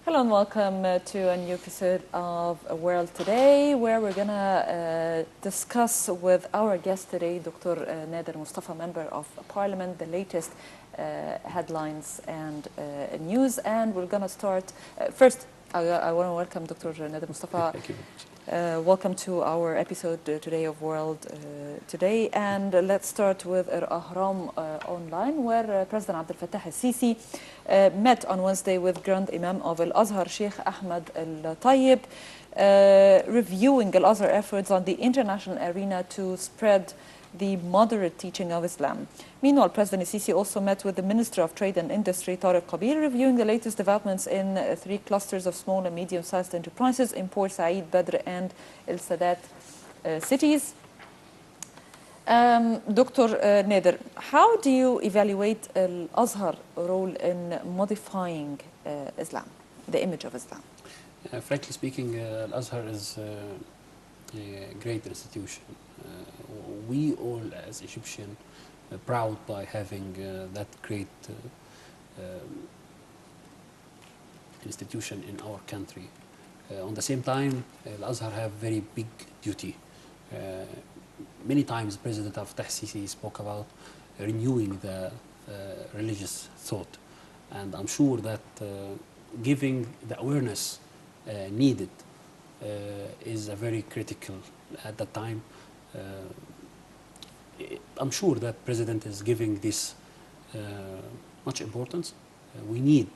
Hello and welcome to a new episode of World Today, where we're going to discuss with our guest today, Dr. Nader Moustafa, Member of Parliament, the latest headlines and news. And we're going to start first. I want to welcome Dr. Nader Moustafa. Thank you. Welcome to our episode today of World Today. And let's start with Ahram Online, where President Abdel Fattah al-Sisi met on Wednesday with Grand Imam of Al-Azhar, Sheikh Ahmed Al-Tayyib, reviewing Al-Azhar efforts on the international arena to spread the moderate teaching of Islam. Meanwhile, President Sisi also met with the Minister of Trade and Industry, Tariq Kabir, reviewing the latest developments in three clusters of small and medium-sized enterprises in Port Said, Badr and El Sadat cities. Dr. Nader, how do you evaluate Al-Azhar role in modifying Islam, the image of Islam? Frankly speaking, Al-Azhar is a great institution. We all, as Egyptians, are proud by having that great institution in our country. On the same time, Al-Azhar have very big duty. Many times President Fattah al-Sisi spoke about renewing the religious thought, and I'm sure that giving the awareness needed is a very critical at that time. I'm sure that President is giving this much importance. We need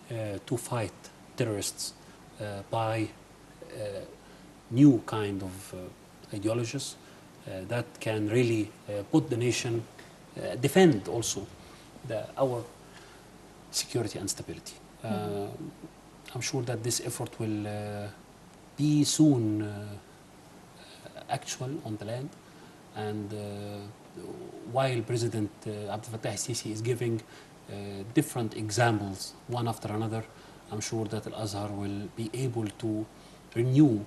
to fight terrorists by new kind of ideologies that can really put the nation, defend also our security and stability. I'm sure that this effort will be soon actual on the land, and while President Abdel Fattah al-Sisi is giving different examples one after another, I'm sure that Al-Azhar will be able to renew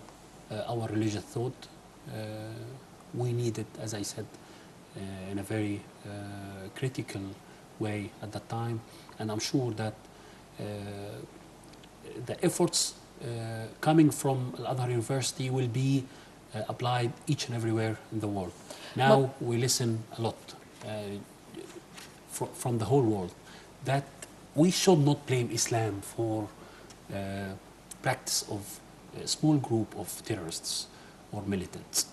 our religious thought. We need it, as I said, in a very critical way at that time, and I'm sure that the efforts coming from Al-Azhar University will be applied each and everywhere in the world. Now we listen a lot from the whole world that we should not blame Islam for practice of a small group of terrorists or militants.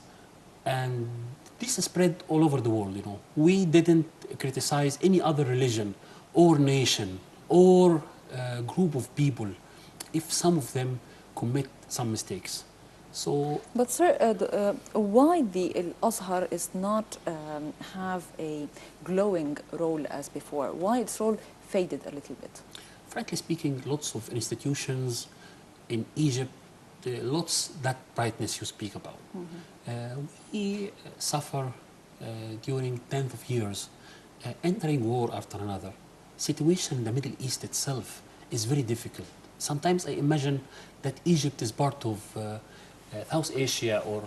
And this is spread all over the world, you know. We didn't criticize any other religion or nation or group of people if some of them commit some mistakes. So, but sir, why the Al-Azhar is not have a glowing role as before? Why its role faded a little bit? Frankly speaking, lots of institutions in Egypt, lots that brightness you speak about. We suffer during tens of years, entering war after another. Situation in the Middle East itself is very difficult. Sometimes I imagine that Egypt is part of South Asia or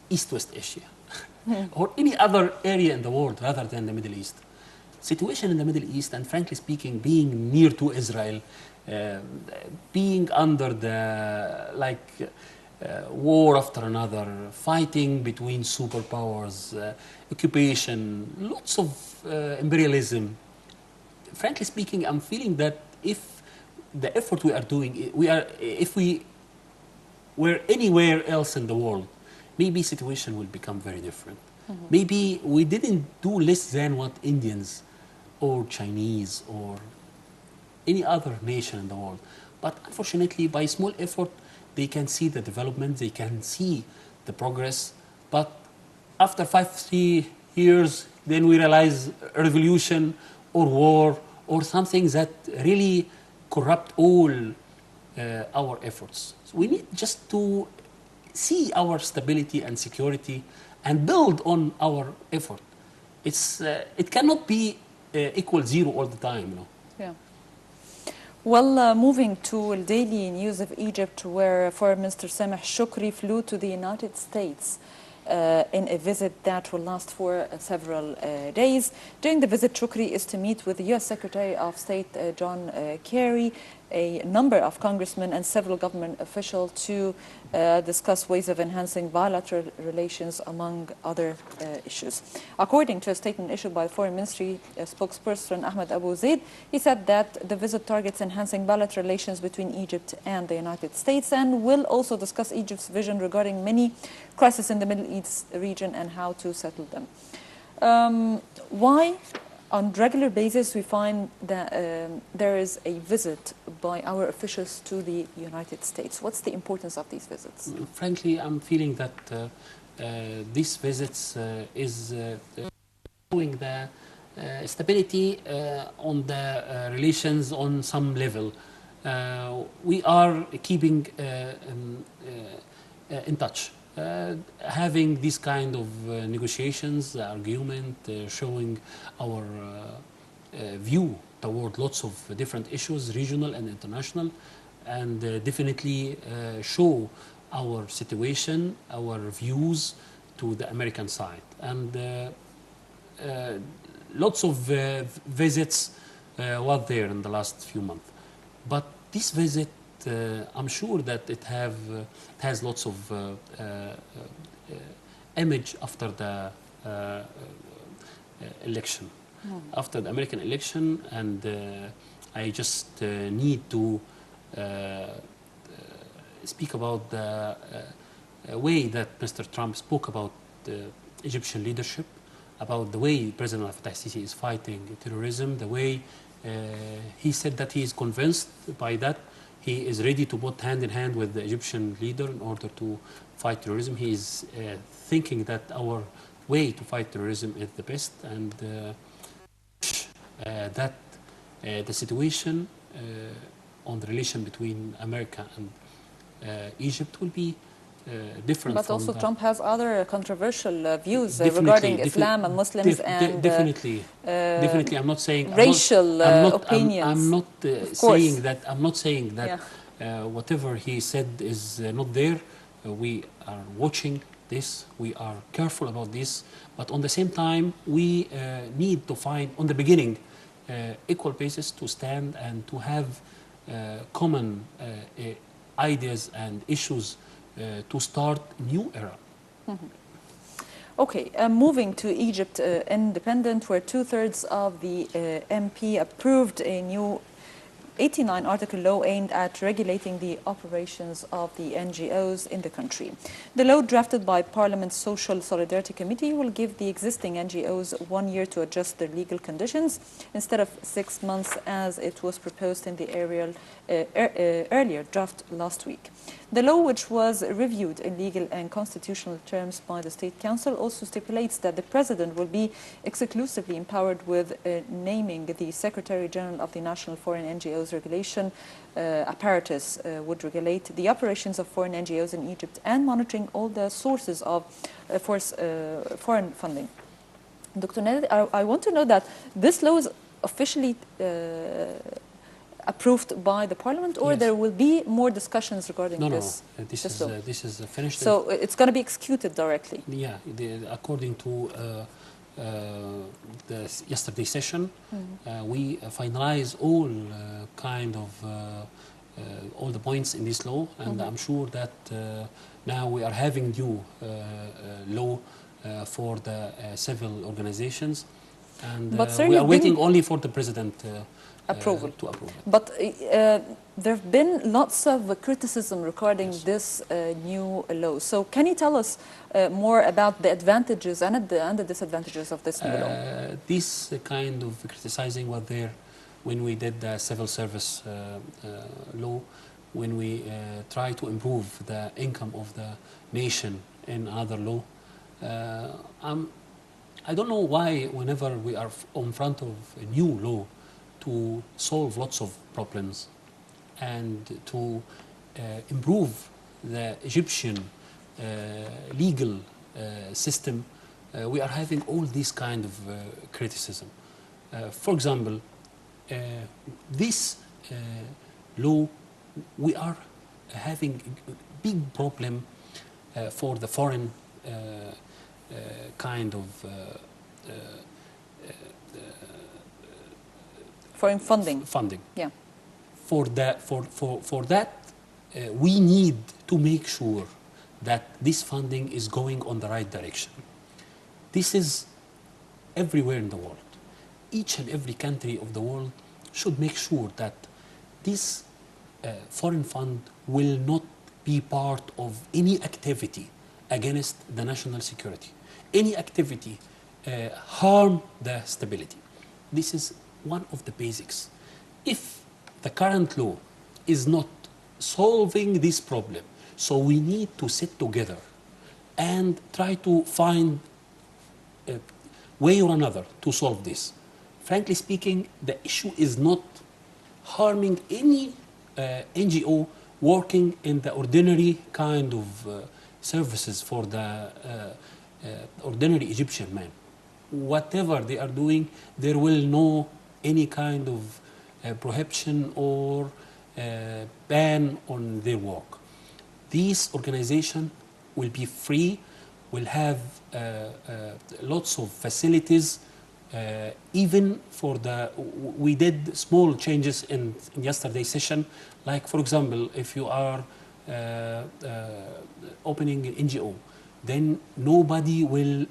East-West Asia or any other area in the world rather than the Middle East. Situation in the Middle East, and frankly speaking, being near to Israel, being under the war after another, fighting between superpowers, occupation, lots of imperialism. Frankly speaking, I'm feeling that if the effort we are doing, if we were anywhere else in the world, maybe situation will become very different. Maybe we didn't do less than what Indians or Chinese or any other nation in the world. But unfortunately, by small effort, they can see the development, they can see the progress. But after 5-3 years, then we realize a revolution or war or something that really corrupt all our efforts. So we need just to see our stability and security and build on our effort. It cannot be equal zero all the time, you know. Yeah. Well, moving to daily news of Egypt, where Foreign Minister Sameh Shoukry flew to the United States in a visit that will last for several days. During the visit, Shoukry is to meet with the U.S. Secretary of State John Kerry a number of congressmen and several government officials to discuss ways of enhancing bilateral relations, among other issues. According to a statement issued by the Foreign Ministry spokesperson Ahmed Abu Zaid, he said that the visit targets enhancing bilateral relations between Egypt and the United States and will also discuss Egypt's vision regarding many crises in the Middle East region and how to settle them. Why, on regular basis, we find that there is a visit by our officials to the United States? What's the importance of these visits? Frankly, I'm feeling that these visits is showing the stability on the relations on some level. We are keeping in touch. Having this kind of negotiations, argument, showing our view toward lots of different issues, regional and international, and definitely show our situation, our views to the American side. And lots of visits were there in the last few months. But this visit, I'm sure that it has lots of image after the election, after the American election, and I just need to speak about the way that Mr. Trump spoke about the Egyptian leadership, about the way President Fattah al-Sisi is fighting terrorism, the way he said that he is convinced by that. He is ready to put hand in hand with the Egyptian leader in order to fight terrorism. He is thinking that our way to fight terrorism is the best, and that the situation on the relation between America and Egypt will be different. But also Trump has other controversial views Definitely, regarding Islam and Muslims and definitely, I'm not saying racial opinions. I'm not saying that. I'm not saying that whatever he said is not there. We are watching this. We are careful about this. But on the same time, we need to find, on the beginning, equal basis to stand and to have common ideas and issues to start new era. Okay, moving to Egypt Independent, where 2/3 of the MP approved a new 89 article law aimed at regulating the operations of the NGOs in the country. The law, drafted by Parliament's Social Solidarity Committee, will give the existing NGOs 1 year to adjust their legal conditions instead of 6 months as it was proposed in the earlier draft last week. The law, which was reviewed in legal and constitutional terms by the State Council, also stipulates that the President will be exclusively empowered with naming the Secretary General of the National Foreign NGOs Regulation apparatus, would regulate the operations of foreign NGOs in Egypt and monitoring all the sources of foreign funding. Dr. Nader, I want to know that this law is officially approved by the Parliament, or yes, there will be more discussions regarding this? No, this is finished. So it's going to be executed directly? Yeah, according to the yesterday's session, we finalize all kind of all the points in this law, and I'm sure that now we are having new law for the civil organizations, and we are waiting only for the President approval. To approve it. But there have been lots of criticism regarding this new law. So can you tell us more about the advantages and the disadvantages of this new law? This kind of criticizing was there when we did the civil service law, when we try to improve the income of the nation in another law. I don't know why whenever we are in front of a new law to solve lots of problems and to improve the Egyptian legal system, we are having all these kind of criticism. For example, this law, we are having a big problem for the foreign kind of foreign funding. Funding. Yeah. For that, we need to make sure that this funding is going on the right direction. This is everywhere in the world. Each and every country of the world should make sure that this foreign fund will not be part of any activity against the national security, any activity harm the stability. This is one of the basics. If the current law is not solving this problem, so we need to sit together and try to find a way or another to solve this. Frankly speaking, the issue is not harming any NGO working in the ordinary kind of services for the ordinary Egyptian man. Whatever they are doing, there will no any kind of prohibition or ban on their work. These organizations will be free, will have lots of facilities, even for the, we did small changes in yesterday's session, like for example, if you are opening an NGO, then nobody will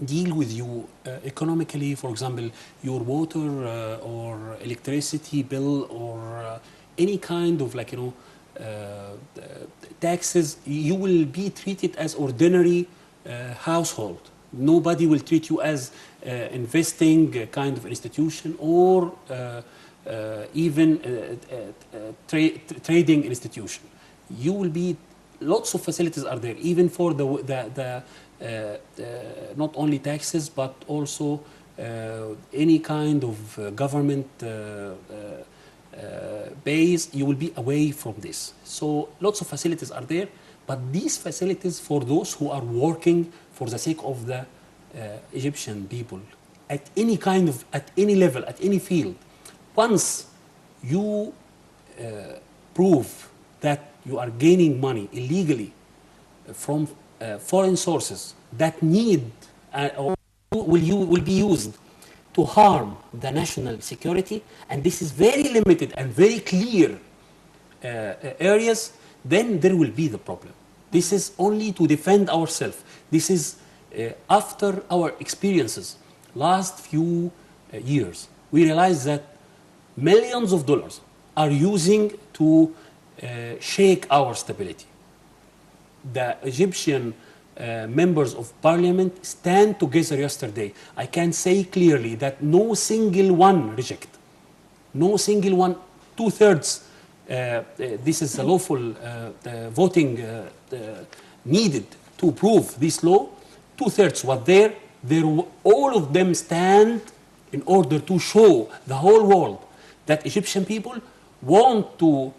deal with you economically, for example, your water or electricity bill or any kind of taxes. You will be treated as ordinary household. Nobody will treat you as investing kind of institution or even trading institution. You will be, lots of facilities are there, even for the not only taxes, but also any kind of government base. You will be away from this. So lots of facilities are there, but these facilities for those who are working for the sake of the Egyptian people at any kind of, at any level, at any field. Once you prove that you are gaining money illegally from foreign sources that need or will be used to harm the national security, and this is very limited and very clear areas, then there will be the problem. This is only to defend ourselves. This is after our experiences last few years, we realized that millions of dollars are using to shake our stability. The Egyptian members of parliament stand together yesterday. I can say clearly that no single one reject. No single one, 2/3, this is the lawful voting needed to prove this law. 2/3 were there. All of them stand in order to show the whole world that Egyptian people want to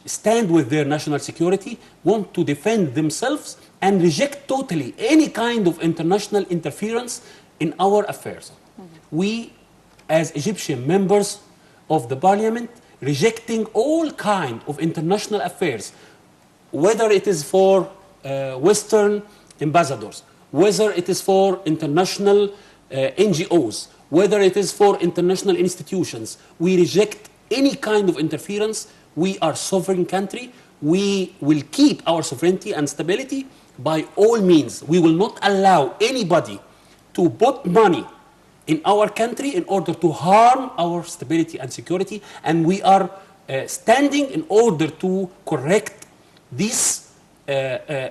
stand with their national security, want to defend themselves, and reject totally any kind of international interference in our affairs. We, as Egyptian members of the parliament, rejecting all kind of international affairs, whether it is for Western ambassadors, whether it is for international NGOs, whether it is for international institutions. We reject any kind of interference. We are a sovereign country. We will keep our sovereignty and stability by all means. We will not allow anybody to put money in our country in order to harm our stability and security. And we are standing in order to correct this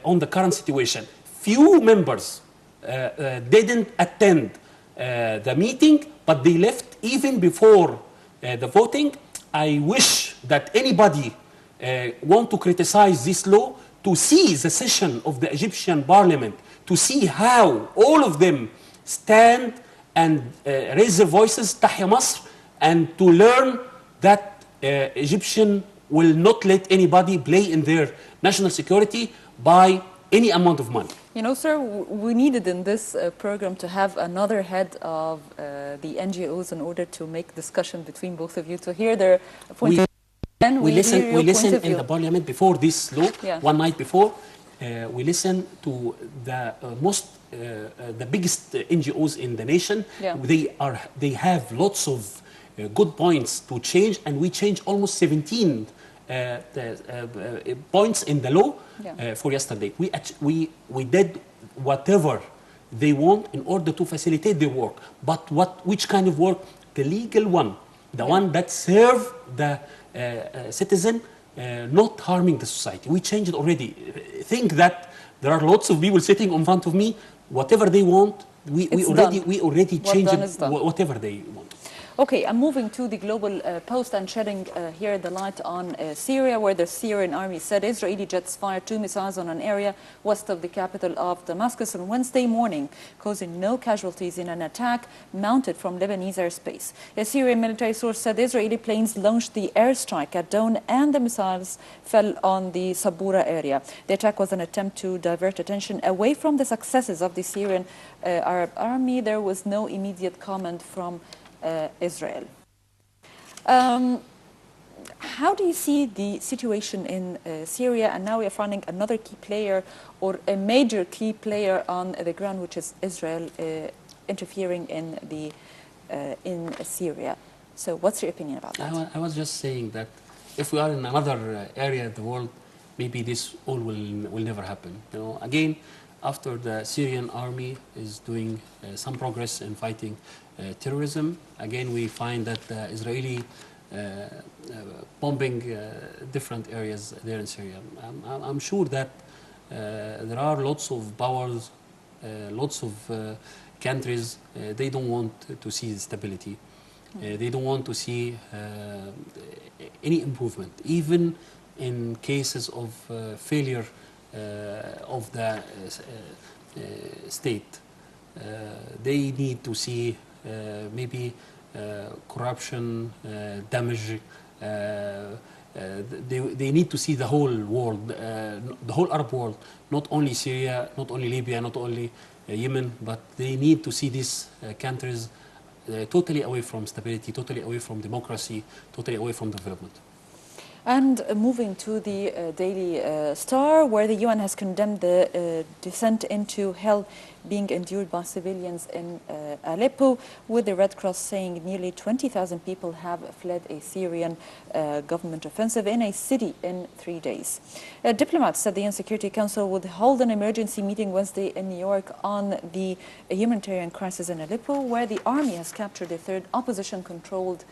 on the current situation. Few members didn't attend the meeting, but they left even before the voting. I wish that anybody want to criticize this law to see the session of the Egyptian parliament, to see how all of them stand and raise their voices, Tahya Masr, and to learn that Egyptian will not let anybody play in their national security by any amount of money. You know, sir, we needed in this program to have another head of the NGOs in order to make discussion between both of you, to hear their point of view. We listened in the parliament before this law, one night before. We listened to the the biggest NGOs in the nation. Yeah. They have lots of good points to change, and we changed almost 17 points in the law for yesterday. We did whatever they want in order to facilitate their work. But which kind of work? The legal one, the one that serve the citizen, not harming the society. We changed it already. Think that there are lots of people sitting in front of me. Whatever they want, we already changed it. Whatever they want. Okay, I'm moving to the global post and shedding here the light on Syria, where the Syrian army said Israeli jets fired 2 missiles on an area west of the capital of Damascus on Wednesday morning, causing no casualties in an attack mounted from Lebanese airspace. A Syrian military source said Israeli planes launched the airstrike at dawn and the missiles fell on the Sabura area. The attack was an attempt to divert attention away from the successes of the Syrian Arab army. There was no immediate comment from Israel. How do you see the situation in Syria? And now we are finding another key player, or a major key player on the ground, which is Israel interfering in Syria. So what's your opinion about that? I was just saying that if we are in another area of the world, maybe this all will never happen. You know, again, after the Syrian army is doing some progress in fighting terrorism, again we find that the Israeli bombing different areas there in Syria. I'm sure that there are lots of powers, lots of countries, they don't want to see stability. They don't want to see any improvement, even in cases of failure of the state. They need to see maybe corruption, damage. They need to see the whole world, the whole Arab world, not only Syria, not only Libya, not only Yemen, but they need to see these countries totally away from stability, totally away from democracy, totally away from development. And moving to the Daily Star, where the UN has condemned the descent into hell being endured by civilians in Aleppo, with the Red Cross saying nearly 20,000 people have fled a Syrian government offensive in a city in 3 days. Diplomats said the UN Security Council would hold an emergency meeting Wednesday in New York on the humanitarian crisis in Aleppo, where the army has captured a third opposition-controlled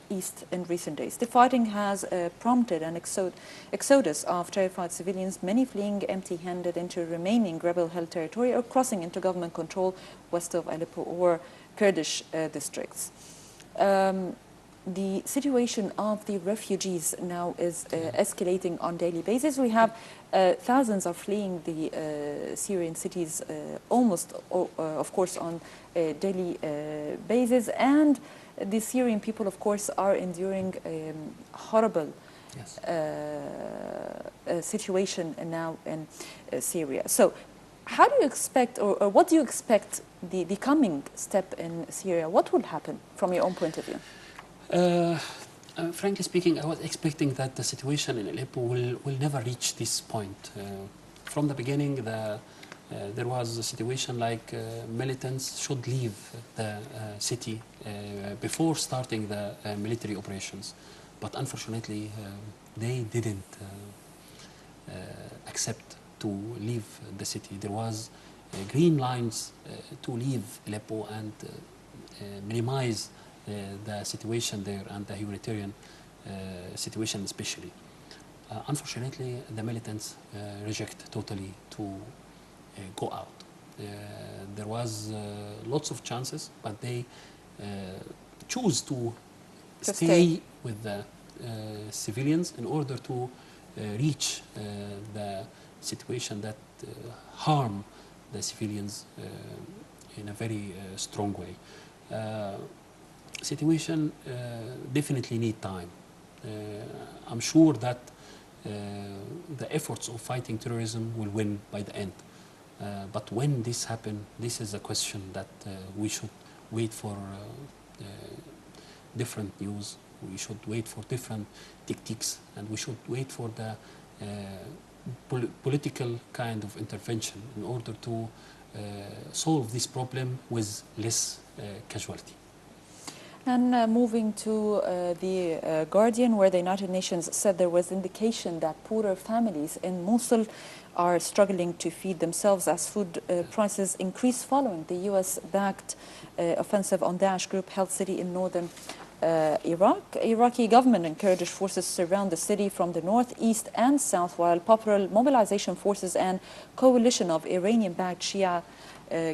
east in recent days. The fighting has prompted an exodus of terrified civilians, many fleeing empty-handed into remaining rebel-held territory or crossing into government control west of Aleppo or Kurdish districts. The situation of the refugees now is escalating on a daily basis. We have thousands are fleeing the Syrian cities almost, of course, on a daily basis, and the Syrian people, of course, are enduring a horrible situation now in Syria. So how do you expect, or what do you expect the coming step in Syria? What will happen from your own point of view? Frankly speaking, I was expecting that the situation in Aleppo will never reach this point. From the beginning, there was a situation like militants should leave the city before starting the military operations. But unfortunately, they didn't accept to leave the city. There was green lines to leave Aleppo and minimize the situation there and the humanitarian situation especially. Unfortunately, the militants reject totally to go out. There was lots of chances, but they choose to stay with the civilians in order to reach the situation that harm the civilians in a very strong way. Situation definitely need time. I'm sure that the efforts of fighting terrorism will win by the end. But when this happens, this is a question that we should wait for different news. We should wait for different tactics, and we should wait for the political kind of intervention in order to solve this problem with less casualty. And moving to the Guardian, where the United Nations said there was indication that poorer families in Mosul are struggling to feed themselves as food prices increase following the US-backed offensive on Daesh group held city in northern Iraq. Iraqi government and Kurdish forces surround the city from the north, east and south, while Popular Mobilization Forces and coalition of Iranian-backed Shia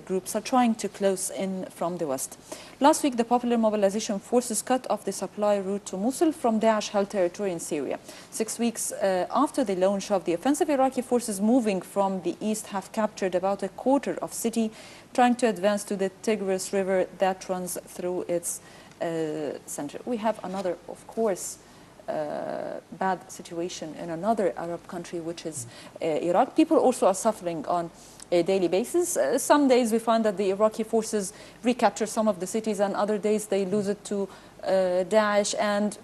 groups are trying to close in from the west. Last week, the Popular Mobilization Forces cut off the supply route to Mosul from Daesh-held territory in Syria. 6 weeks after the launch of the offensive, Iraqi forces moving from the east have captured about a quarter of city, trying to advance to the Tigris River that runs through its center. We have another, of course, bad situation in another Arab country, which is Iraq. People also are suffering on a daily basis. Some days we find that the Iraqi forces recapture some of the cities, and other days they lose it to Daesh, and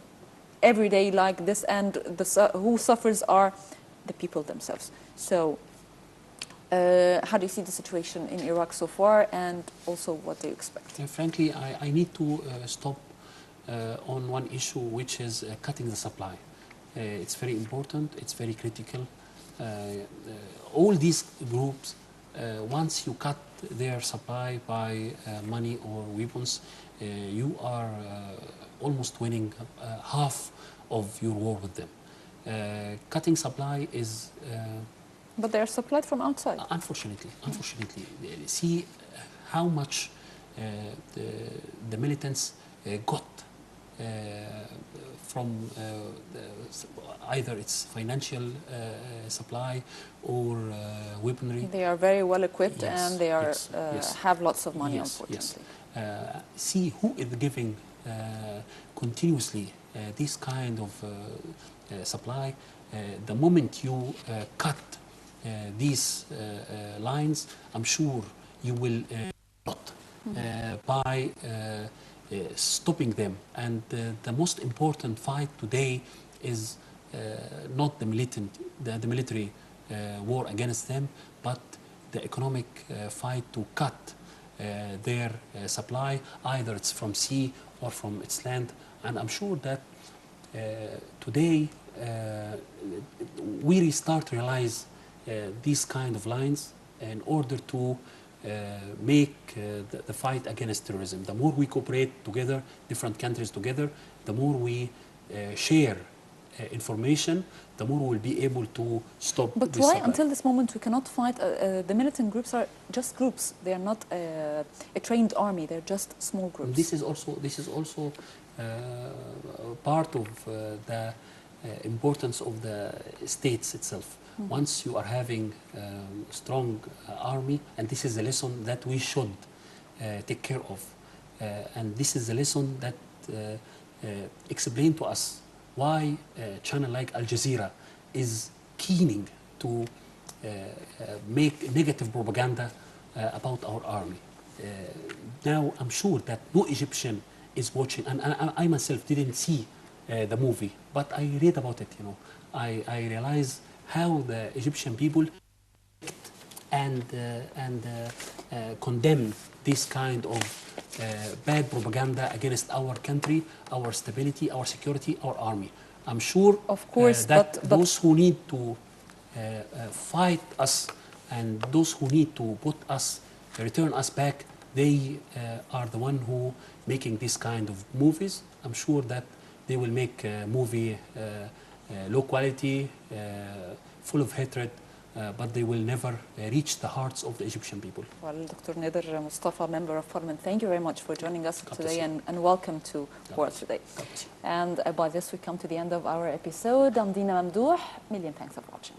every day like this, and who suffers are the people themselves. So how do you see the situation in Iraq so far, and also what do you expect? Frankly, I need to stop on one issue, which is cutting the supply. It's very important, it's very critical. All these groups, once you cut their supply by money or weapons, you are almost winning half of your war with them. Cutting supply is... but they are supplied from outside. Unfortunately. See how much the militants got from either its financial supply or weaponry. They are very well equipped, yes, and they are have lots of money, yes, unfortunately. Yes. See who is giving continuously this kind of supply. The moment you cut these lines, I'm sure you will not by stopping them. And the most important fight today is not the military war against them, but the economic fight to cut their supply, either it's from sea or from its land. And I'm sure that today we start to realize these kind of lines in order to make the fight against terrorism. The more we cooperate together, different countries together, the more we share information, the more we'll be able to stop But this why, supply. until this moment, we cannot fight? The militant groups are just groups. They are not a trained army. They're just small groups. This is also part of the importance of the states itself. Once you are having a strong army, and this is a lesson that we should take care of, and this is a lesson that explained to us why a channel like Al Jazeera is keening to make negative propaganda about our army. Now I'm sure that no Egyptian is watching, and I myself didn't see the movie, but I read about it. I realize how the Egyptian people and condemn this kind of bad propaganda against our country, our stability, our security, our army. I'm sure, of course, that those who need to fight us and those who need to return us back, they are the one who making this kind of movies. I'm sure that they will make a movie low quality, full of hatred, but they will never reach the hearts of the Egyptian people. Well, Dr. Nader Moustafa, Member of Parliament, thank you very much for joining us today, and welcome to World Today. And by this we come to the end of our episode. I'm Dina Mamdouh. Million thanks for watching.